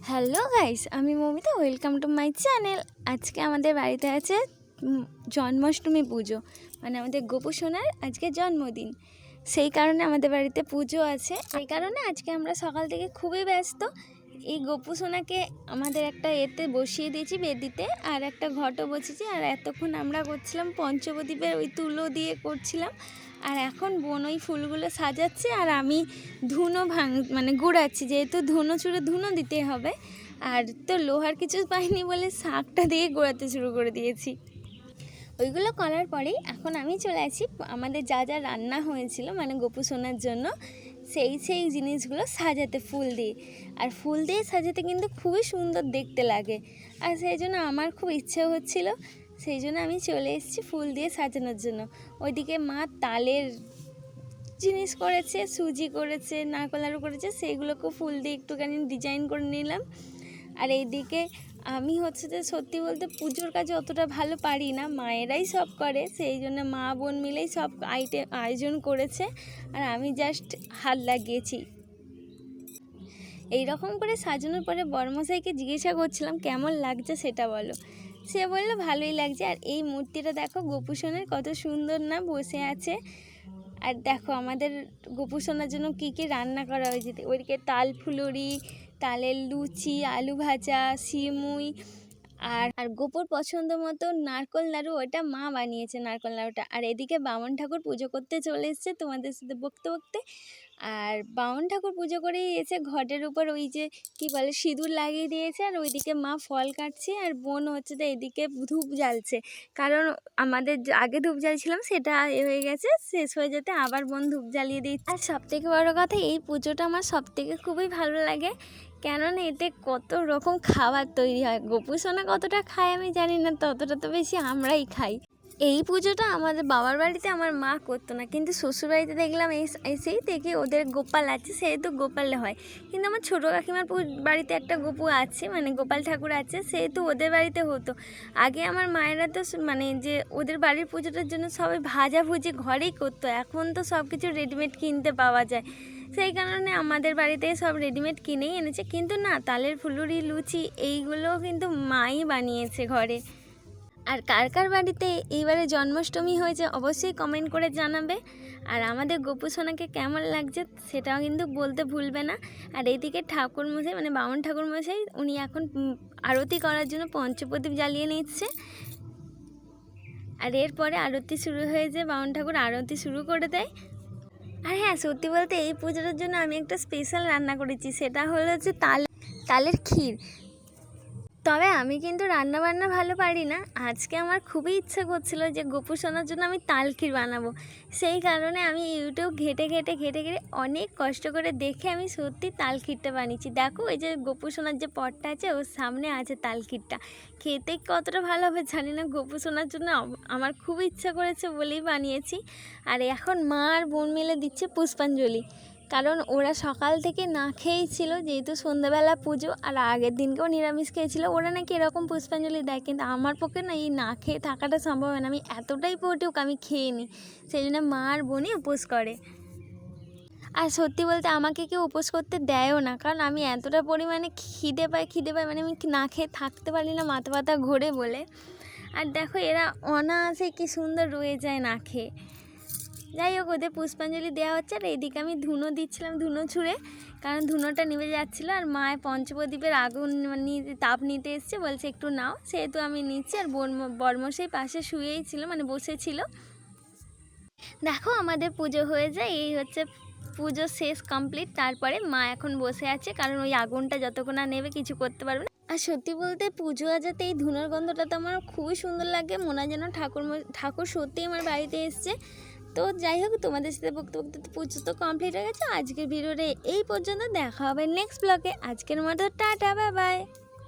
Hello guys, আমি Mamita. Welcome to my channel. আজকে আমাদের বাড়িতে আছে জন্মাষ্টমী পুজো, মানে আমাদের গোপু সোনার আজকে জন্মদিন। সেই কারণে আমাদের বাড়িতে পুজো আছে। সেই কারণে আজকে আমরা সকাল থেকে খুবই ব্যস্ত। এই গোপু সোনাকে আমাদের একটা এতে বসিয়ে দিয়েছি বেদিতে, আর একটা ঘটও বসেছি। আর এতক্ষণ আমরা করছিলাম পঞ্চপ্রদীপের ওই তুলো দিয়ে করছিলাম। আর এখন বোন ওই ফুলগুলো সাজাচ্ছে, আর আমি ধুনো মানে গুড়াচ্ছি, যেহেতু ধুনো চুড়ে ধুনো দিতে হবে। আর তো লোহার কিছু পাইনি বলে শাকটা দিয়ে গোড়াতে শুরু করে দিয়েছি। ওইগুলো করার পরেই এখন আমি চলে আসি আমাদের যা যা রান্না হয়েছিল, মানে গোপু সোনার জন্য সেই জিনিসগুলো সাজাতে ফুল দিয়ে। আর ফুল দিয়ে সাজাতে কিন্তু খুবই সুন্দর দেখতে লাগে, আর সেই জন্য আমার খুব ইচ্ছে হচ্ছিল। সেই জন্য আমি চলে এসেছি ফুল দিয়ে সাজানোর জন্য। ওইদিকে মা তালের জিনিস করেছে, সুজি করেছে, নারকেল নাড়ু করেছে, সেইগুলোকেও ফুল দিয়ে একটুখানি ডিজাইন করে নিলাম। আর এইদিকে আমি হচ্ছে যে সত্যি বলতে পুজোর কাজে অতটা ভালো পারি না, মায়েরাই সব করে। সেই জন্য মা বোন মিলেই সব আয়োজন করেছে, আর আমি জাস্ট হাত লাগিয়েছি। এই রকম করে সাজানোর পরে বড়মশাইকে জিজ্ঞাসা করছিলাম কেমন লাগছে সেটা বলো। সে বললো ভালোই লাগছে। আর এই মূর্তিটা দেখো গোপু সোনার, কত সুন্দর না বসে আছে। আর দেখো আমাদের গোপু সোনার জন্য কী কী রান্না করা হয়েছে। ওইদিকে তাল ফুলুরি, তালের লুচি, আলু ভাজা, সিমুই, আর গোপুর পছন্দ মতো নারকেল নাড়ু, ওটা মা বানিয়েছে নারকেল নাড়ুটা। আর এদিকে বামন ঠাকুর পুজো করতে চলে এসছে তোমাদের সাথে বকতে বকতে। আর বামন ঠাকুর পুজো করেই এসে ঘটের উপর ওই যে কী বলে সিঁদুর লাগিয়ে দিয়েছে। আর ওইদিকে মা ফল কাটছে, আর বোন হচ্ছে যে এদিকে ধূপ জ্বালছে। কারণ আমাদের আগে ধূপ জ্বালছিলাম, সেটা হয়ে গেছে, শেষ হয়ে যেতে আবার বোন ধূপ জ্বালিয়ে দিচ্ছে। আর সবথেকে বড় কথা, এই পুজোটা আমার সবথেকে খুবই ভালো লাগে, কেননা এতে কত রকম খাবার তৈরি হয়। গোপু সোনা কতটা খায় আমি জানি না, ততটা তো বেশি আমরাই খাই। এই পুজোটা আমাদের বাবার বাড়িতে আমার মা করতো না, কিন্তু শ্বশুরবাড়িতে দেখলাম এসেই থেকে ওদের গোপাল আছে, সেহেতু গোপালে হয়। কিন্তু আমার ছোটো কাকিমার বাড়িতে একটা গোপু আছে, মানে গোপাল ঠাকুর আছে, সেহেতু ওদের বাড়িতে হতো। আগে আমার মায়েরা তো মানে যে ওদের বাড়ির পুজোটার জন্য সবাই ভাজাভুজি ঘরেই করতো। এখন তো সব কিছু রেডিমেড কিনতে পাওয়া যায়, সেই কারণে আমাদের বাড়িতে সব রেডিমেড কিনেই এনেছে। কিন্তু না, তালের ফুলুরি, লুচি এইগুলোও কিন্তু মাই বানিয়েছে ঘরে। আর কার কার বাড়িতে এইবারে জন্মাষ্টমী হয়েছে অবশ্যই কমেন্ট করে জানাবে। আর আমাদের গোপু সোনাকে কেমন লাগছে সেটাও কিন্তু বলতে ভুলবে না। আর এইদিকে ঠাকুরমশাই, মানে বামন ঠাকুরমশাই, উনি এখন আরতি করার জন্য পঞ্চপ্রদীপ জ্বালিয়ে নিচ্ছে। আর এরপরে আরতি শুরু হয়ে যায়, বামন ঠাকুর আরতি শুরু করে দেয়। আর হ্যাঁ, সত্যি বলতে এই পুজোটার জন্য আমি একটা স্পেশাল রান্না করেছি, সেটা হলো হচ্ছে তালের ক্ষীর। তবে আমি কিন্তু রান্না বান্না ভালো পারি না। আজকে আমার খুবই ইচ্ছা করছিল যে গোপু সোনার জন্য আমি তাল ক্ষীর বানাবো। সেই কারণে আমি ইউটিউব ঘেটে অনেক কষ্ট করে দেখে আমি সত্যি তাল ক্ষীরটা বানিয়েছি। দেখো এই যে গোপু সোনার যে পটটা আছে, ওর সামনে আছে তাল ক্ষীরটা। খেতে কতটা ভালো হবে জানি না, গোপু সোনার জন্য আমার খুব ইচ্ছা করেছে বলেই বানিয়েছি। আর এখন মা আর বোন মিলে দিচ্ছে পুষ্পাঞ্জলি, কারণ ওরা সকাল থেকে না খেয়েই ছিল, যেহেতু সন্ধ্যাবেলা পুজো। আর আগের দিনকেও নিরামিষ খেয়েছিল। ওরা নাকি এরকম পুষ্পাঞ্জলি দেয়, কিন্তু আমার পক্ষে না এই না খেয়ে থাকাটা সম্ভব হয় না। আমি এতটাই পটুক, আমি খেয়ে নিই। সেই জন্য মা আর বোনই উপোস করে। আর সত্যি বলতে আমাকে কেউ উপোস করতে দেয়ও না, কারণ আমি এতটা পরিমাণে খিদে পাই, মানে আমি না খেয়ে থাকতে পারি না, মাথা ব্যথা ঘোরে বলে। আর দেখো এরা অনায়াসে কি সুন্দর রয়ে যায় না খেয়ে। যাই হোক, ওদের পুষ্পাঞ্জলি দেওয়া হচ্ছে। আর এইদিকে আমি ধুনো দিচ্ছিলাম, ধুনো ছুঁড়ে, কারণ ধুনোটা নিভে যাচ্ছিলো। আর মায়ের পঞ্চপ্রদীপের আগুন তাপ নিতে এসছে, বলছে একটু নাও, সেহেতু আমি নিচ্ছি। আর বর্মশাই পাশে শুয়েই ছিল, মানে বসেছিল। দেখো আমাদের পুজো হয়ে যায়, এই হচ্ছে পুজো শেষ কমপ্লিট। তারপরে মা এখন বসে আছে, কারণ ওই আগুনটা যতক্ষণ না নেবে কিছু করতে পারবে না। আর সত্যি বলতে পুজো আজাতে এই ধুনোর গন্ধটা তো আমার খুবই সুন্দর লাগে, মনে হয় যেন ঠাকুর সত্যিই আমার বাড়িতে এসছে। তো যাই হোক, তোমাদের সাথে বকতে বকতে পুজো তো কমপ্লিট হয়ে গেছে। আজকের ভিডিওটা এই পর্যন্ত, দেখা হবে নেক্সট ব্লগে। আজকের মতো টাটা, বাই বাই।